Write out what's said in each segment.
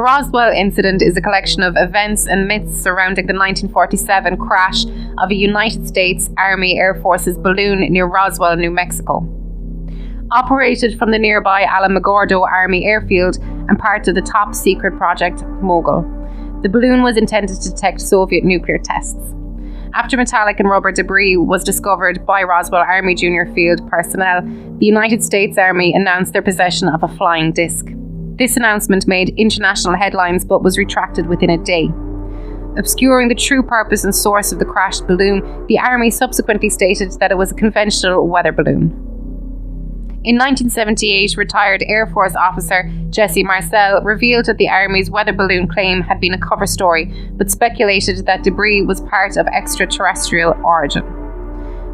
Roswell incident is a collection of events and myths surrounding the 1947 crash of a United States Army Air Forces balloon near Roswell, New Mexico. Operated from the nearby Alamogordo Army Air Field and part of the top-secret Project Mogul, the balloon was intended to detect Soviet nuclear tests. After metallic and rubber debris was discovered by Roswell Army Junior Field personnel, the United States Army announced their possession of a flying disc. This announcement made international headlines but was retracted within a day. Obscuring the true purpose and source of the crashed balloon, the Army subsequently stated that it was a conventional weather balloon. In 1978, retired Air Force officer Jesse Marcel revealed that the Army's weather balloon claim had been a cover story, but speculated that debris was part of extraterrestrial origin.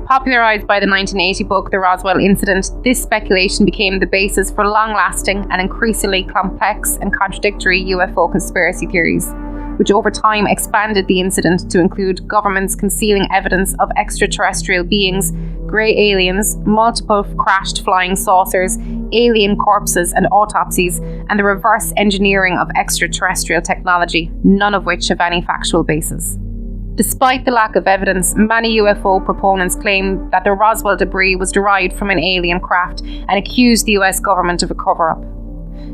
Popularized by the 1980 book The Roswell Incident, this speculation became the basis for long-lasting and increasingly complex and contradictory UFO conspiracy theories, which over time expanded the incident to include governments concealing evidence of extraterrestrial beings, grey aliens, multiple crashed flying saucers, alien corpses and autopsies, and the reverse engineering of extraterrestrial technology, none of which have any factual basis. Despite the lack of evidence, many UFO proponents claim that the Roswell debris was derived from an alien craft and accused the US government of a cover-up.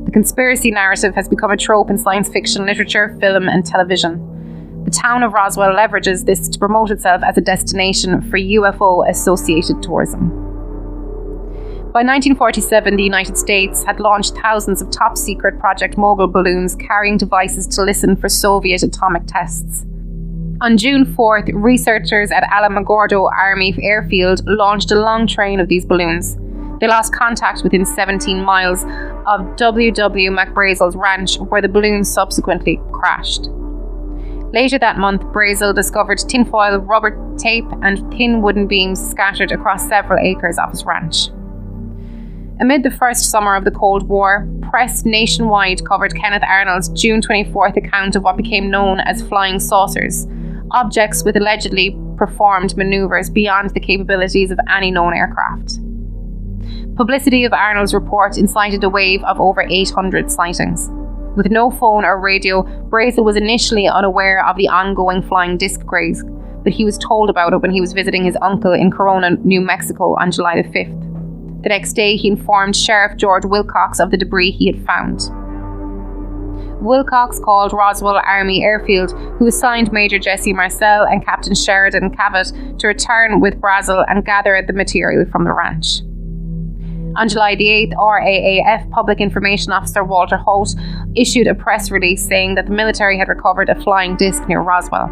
The conspiracy narrative has become a trope in science fiction literature, film, and television. The town of Roswell leverages this to promote itself as a destination for UFO-associated tourism. By 1947, the United States had launched thousands of top-secret Project Mogul balloons carrying devices to listen for Soviet atomic tests. On June 4th, researchers at Alamogordo Army Air Field launched a long train of these balloons. They lost contact within 17 miles of W.W. McBrazel's ranch, where the balloons subsequently crashed. Later that month, Brazel discovered tinfoil, rubber tape, and thin wooden beams scattered across several acres of his ranch. Amid the first summer of the Cold War, press nationwide covered Kenneth Arnold's June 24th account of what became known as flying saucers, objects with allegedly performed maneuvers beyond the capabilities of any known aircraft. Publicity of Arnold's report incited a wave of over 800 sightings. With no phone or radio, Brazel was initially unaware of the ongoing flying disc craze, but he was told about it when he was visiting his uncle in Corona, New Mexico on July the 5th. The next day, he informed Sheriff George Wilcox of the debris he had found. Wilcox called Roswell Army Air Field, who assigned Major Jesse Marcel and Captain Sheridan Cavett to return with Brazel and gather the material from the ranch. On July the 8th, RAAF Public Information Officer Walter Holt issued a press release saying that the military had recovered a flying disc near Roswell.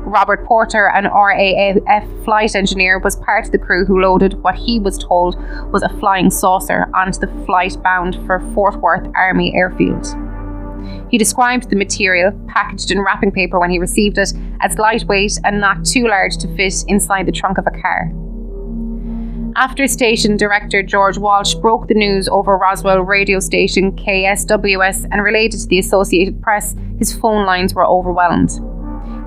Robert Porter, an RAAF flight engineer, was part of the crew who loaded what he was told was a flying saucer onto the flight bound for Fort Worth Army Airfield. He described the material, packaged in wrapping paper when he received it, as lightweight and not too large to fit inside the trunk of a car. After station director George Walsh broke the news over Roswell radio station KSWS and related to the Associated Press, his phone lines were overwhelmed.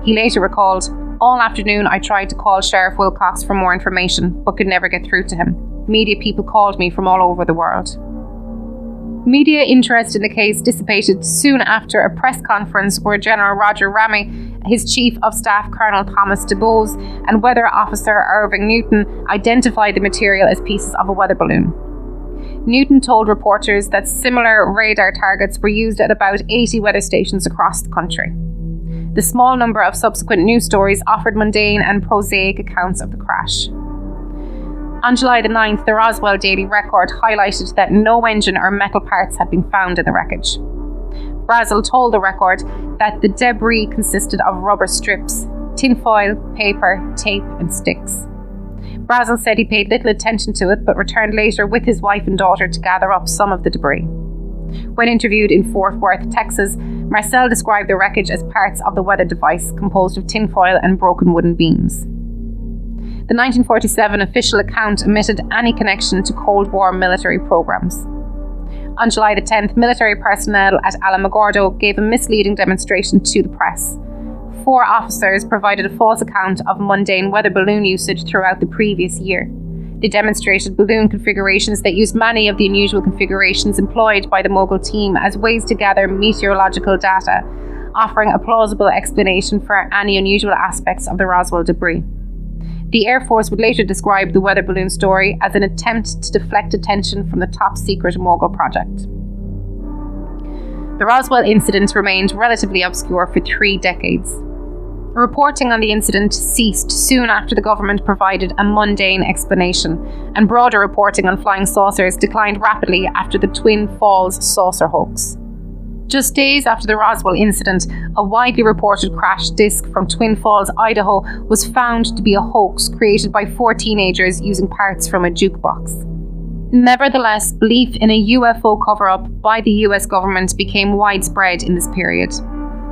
He later recalled, "All afternoon I tried to call Sheriff Wilcox for more information, but could never get through to him. Media people called me from all over the world." Media interest in the case dissipated soon after a press conference where General Roger Ramey, his Chief of Staff Colonel Thomas DuBose, and Weather Officer Irving Newton identified the material as pieces of a weather balloon. Newton told reporters that similar radar targets were used at about 80 weather stations across the country. The small number of subsequent news stories offered mundane and prosaic accounts of the crash. On July the 9th, the Roswell Daily Record highlighted that no engine or metal parts had been found in the wreckage. Brazel told the Record that the debris consisted of rubber strips, tinfoil, paper, tape, and sticks. Brazel said he paid little attention to it, but returned later with his wife and daughter to gather up some of the debris. When interviewed in Fort Worth, Texas, Marcel described the wreckage as parts of the weather device composed of tinfoil and broken wooden beams. The 1947 official account omitted any connection to Cold War military programs. On July the 10th, military personnel at Alamogordo gave a misleading demonstration to the press. 4 officers provided a false account of mundane weather balloon usage throughout the previous year. They demonstrated balloon configurations that used many of the unusual configurations employed by the Mogul team as ways to gather meteorological data, offering a plausible explanation for any unusual aspects of the Roswell debris. The Air Force would later describe the weather balloon story as an attempt to deflect attention from the top-secret Mogul project. The Roswell incident remained relatively obscure for 3 decades. Reporting on the incident ceased soon after the government provided a mundane explanation, and broader reporting on flying saucers declined rapidly after the Twin Falls saucer hoax. Just days after the Roswell incident, a widely reported crash disk from Twin Falls, Idaho, was found to be a hoax created by 4 teenagers using parts from a jukebox. Nevertheless, belief in a UFO cover-up by the US government became widespread in this period.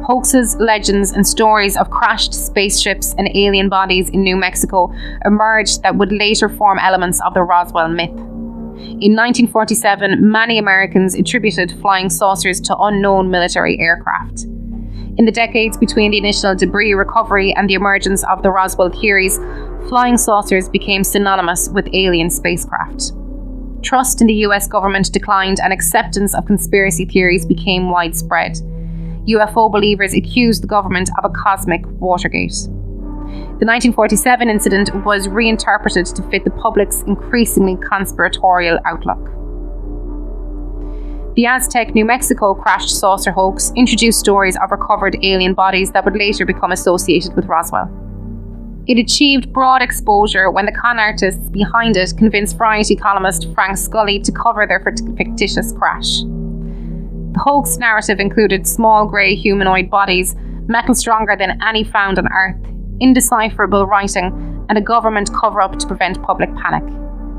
Hoaxes, legends, and stories of crashed spaceships and alien bodies in New Mexico emerged that would later form elements of the Roswell myth. In 1947, many Americans attributed flying saucers to unknown military aircraft. In the decades between the initial debris recovery and the emergence of the Roswell theories, flying saucers became synonymous with alien spacecraft. Trust in the US government declined and acceptance of conspiracy theories became widespread. UFO believers accused the government of a cosmic Watergate. The 1947 incident was reinterpreted to fit the public's increasingly conspiratorial outlook. The Aztec, New Mexico crashed saucer hoax introduced stories of recovered alien bodies that would later become associated with Roswell. It achieved broad exposure when the con artists behind it convinced Variety columnist Frank Scully to cover their fictitious crash. The hoax narrative included small grey humanoid bodies, metal stronger than any found on Earth, indecipherable writing, and a government cover-up to prevent public panic.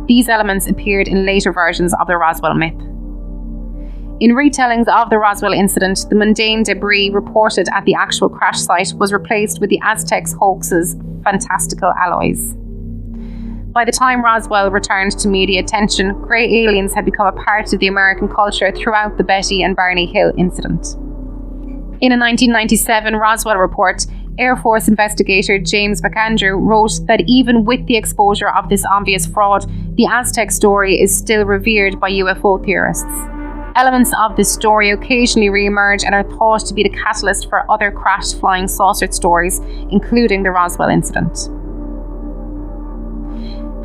These elements appeared in later versions of the Roswell myth. In retellings of the Roswell incident, the mundane debris reported at the actual crash site was replaced with the Aztecs' hoax's fantastical alloys. By the time Roswell returned to media attention, grey aliens had become a part of the American culture throughout the Betty and Barney Hill incident. In a 1997 Roswell report, Air Force investigator James McAndrew wrote that even with the exposure of this obvious fraud, the Aztec story is still revered by UFO theorists. Elements of this story occasionally re-emerge and are thought to be the catalyst for other crashed flying saucer stories, including the Roswell incident.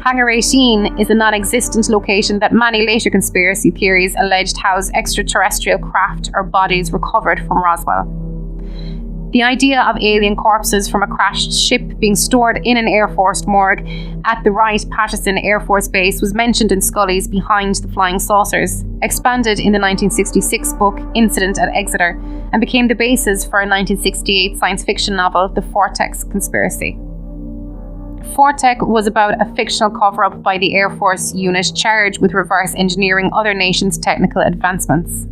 Hangar 18 is a non-existent location that many later conspiracy theories alleged housed extraterrestrial craft or bodies recovered from Roswell. The idea of alien corpses from a crashed ship being stored in an Air Force morgue at the Wright-Patterson Air Force Base was mentioned in Scully's Behind the Flying Saucers, expanded in the 1966 book Incident at Exeter, and became the basis for a 1968 science fiction novel, The Vortex Conspiracy. Vortex was about a fictional cover-up by the Air Force unit charged with reverse engineering other nations' technical advancements.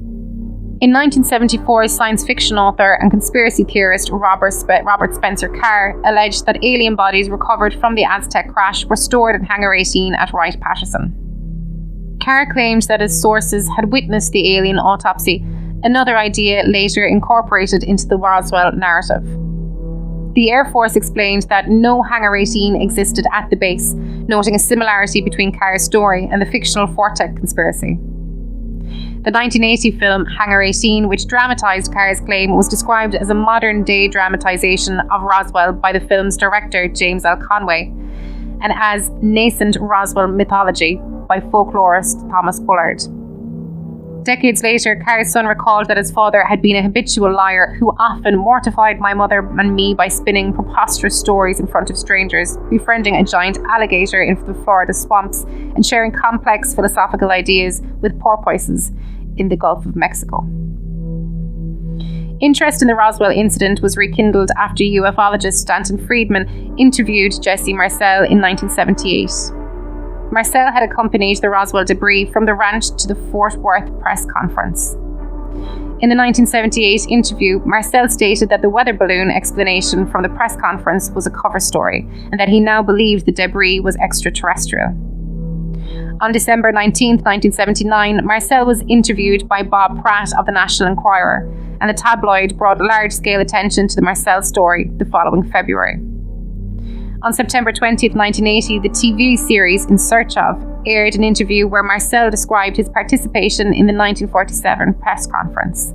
In 1974, science fiction author and conspiracy theorist Robert Spencer Carr alleged that alien bodies recovered from the Aztec crash were stored in Hangar 18 at Wright-Patterson. Carr claimed that his sources had witnessed the alien autopsy, another idea later incorporated into the Roswell narrative. The Air Force explained that no Hangar 18 existed at the base, noting a similarity between Carr's story and the fictional Vortex conspiracy. The 1980 film Hangar 18, which dramatised Carr's claim, was described as a modern-day dramatisation of Roswell by the film's director James L. Conway, and as nascent Roswell mythology by folklorist Thomas Bullard. Decades later, Carr's son recalled that his father had been a habitual liar who often mortified my mother and me by spinning preposterous stories in front of strangers, befriending a giant alligator in the Florida swamps, and sharing complex philosophical ideas with porpoises in the Gulf of Mexico. Interest in the Roswell incident was rekindled after ufologist Stanton Friedman interviewed Jesse Marcel in 1978. Marcel had accompanied the Roswell debris from the ranch to the Fort Worth press conference. In the 1978 interview, Marcel stated that the weather balloon explanation from the press conference was a cover story, and that he now believed the debris was extraterrestrial. On December 19, 1979, Marcel was interviewed by Bob Pratt of the National Enquirer, and the tabloid brought large-scale attention to the Marcel story the following February. On September 20th, 1980, the TV series In Search Of aired an interview where Marcel described his participation in the 1947 press conference.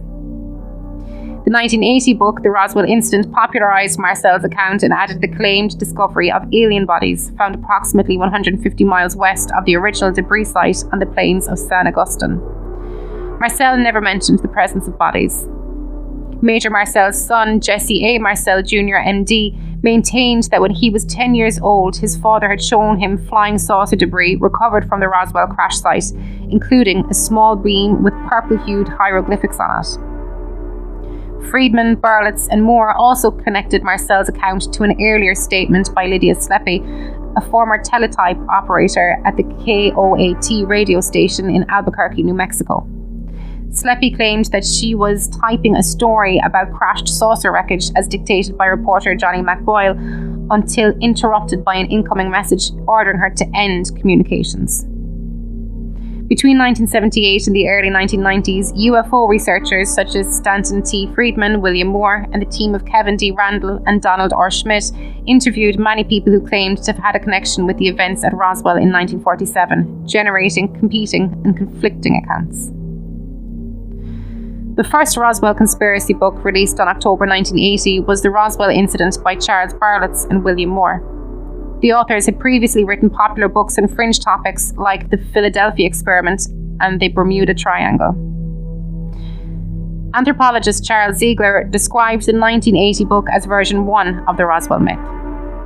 The 1980 book, The Roswell Incident, popularized Marcel's account and added the claimed discovery of alien bodies found approximately 150 miles west of the original debris site on the plains of San Agustin. Marcel never mentioned the presence of bodies. Major Marcel's son, Jesse A. Marcel Jr., MD, maintained that when he was 10 years old, his father had shown him flying saucer debris recovered from the Roswell crash site, including a small beam with purple-hued hieroglyphics on it. Friedman, Berlitz, and Moore also connected Marcel's account to an earlier statement by Lydia Sleppy, a former teletype operator at the KOAT radio station in Albuquerque, New Mexico. Sleppy claimed that she was typing a story about crashed saucer wreckage as dictated by reporter Johnny McBoyle until interrupted by an incoming message ordering her to end communications. Between 1978 and the early 1990s, UFO researchers such as Stanton T. Friedman, William Moore, and the team of Kevin D. Randall and Donald R. Schmidt interviewed many people who claimed to have had a connection with the events at Roswell in 1947, generating competing and conflicting accounts. The first Roswell conspiracy book, released on October 1980, was The Roswell Incident by Charles Berlitz and William Moore. The authors had previously written popular books on fringe topics like the Philadelphia Experiment and the Bermuda Triangle. Anthropologist Charles Ziegler described the 1980 book as version 1 of the Roswell myth.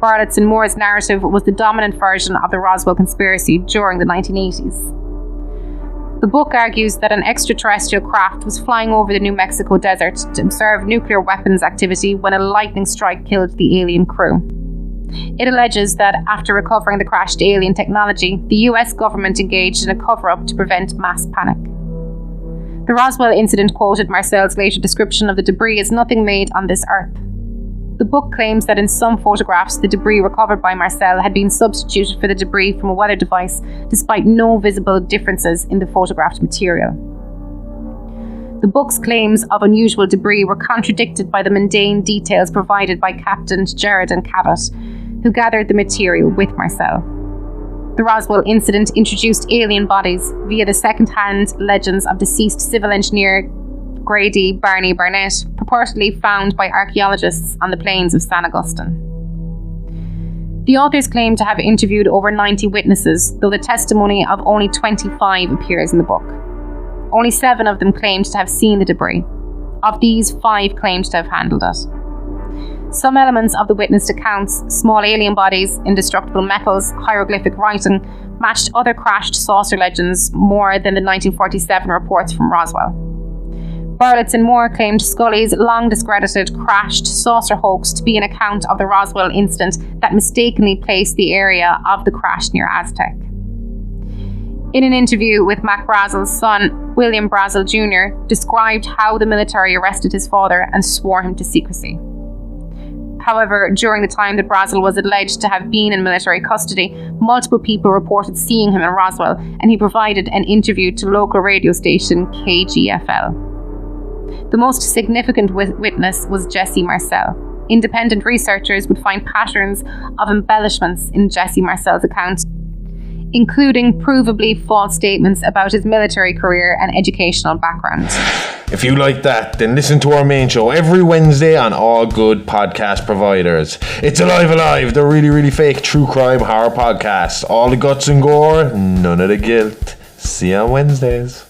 Berlitz and Moore's narrative was the dominant version of the Roswell conspiracy during the 1980s. The book argues that an extraterrestrial craft was flying over the New Mexico desert to observe nuclear weapons activity when a lightning strike killed the alien crew. It alleges that after recovering the crashed alien technology, the US government engaged in a cover-up to prevent mass panic. The Roswell incident quoted Marcel's later description of the debris as nothing made on this earth. The book claims that in some photographs, the debris recovered by Marcel had been substituted for the debris from a weather device, despite no visible differences in the photographed material. The book's claims of unusual debris were contradicted by the mundane details provided by Captains Jared and Cabot, who gathered the material with Marcel. The Roswell incident introduced alien bodies via the second-hand legends of deceased civil engineer Grady Barney Barnett, purportedly found by archaeologists on the plains of San Agustin. The authors claim to have interviewed over 90 witnesses, though the testimony of only 25 appears in the book. Only 7 of them claimed to have seen the debris. Of these, 5 claimed to have handled it. Some elements of the witnessed accounts, small alien bodies, indestructible metals, hieroglyphic writing, matched other crashed saucer legends more than the 1947 reports from Roswell. Berlitz and Moore claimed Scully's long-discredited crashed saucer hoax to be an account of the Roswell incident that mistakenly placed the area of the crash near Aztec. In an interview with Mac Brazel's son, William Brazel Jr., described how the military arrested his father and swore him to secrecy. However, during the time that Brazel was alleged to have been in military custody, multiple people reported seeing him in Roswell, and he provided an interview to local radio station KGFL. The most significant witness was Jesse Marcel. Independent researchers would find patterns of embellishments in Jesse Marcel's account, including provably false statements about his military career and educational background. If you like that, then listen to our main show every Wednesday on all good podcast providers. It's Alive, the really, really fake true crime horror podcast. All the guts and gore, none of the guilt. See you on Wednesdays.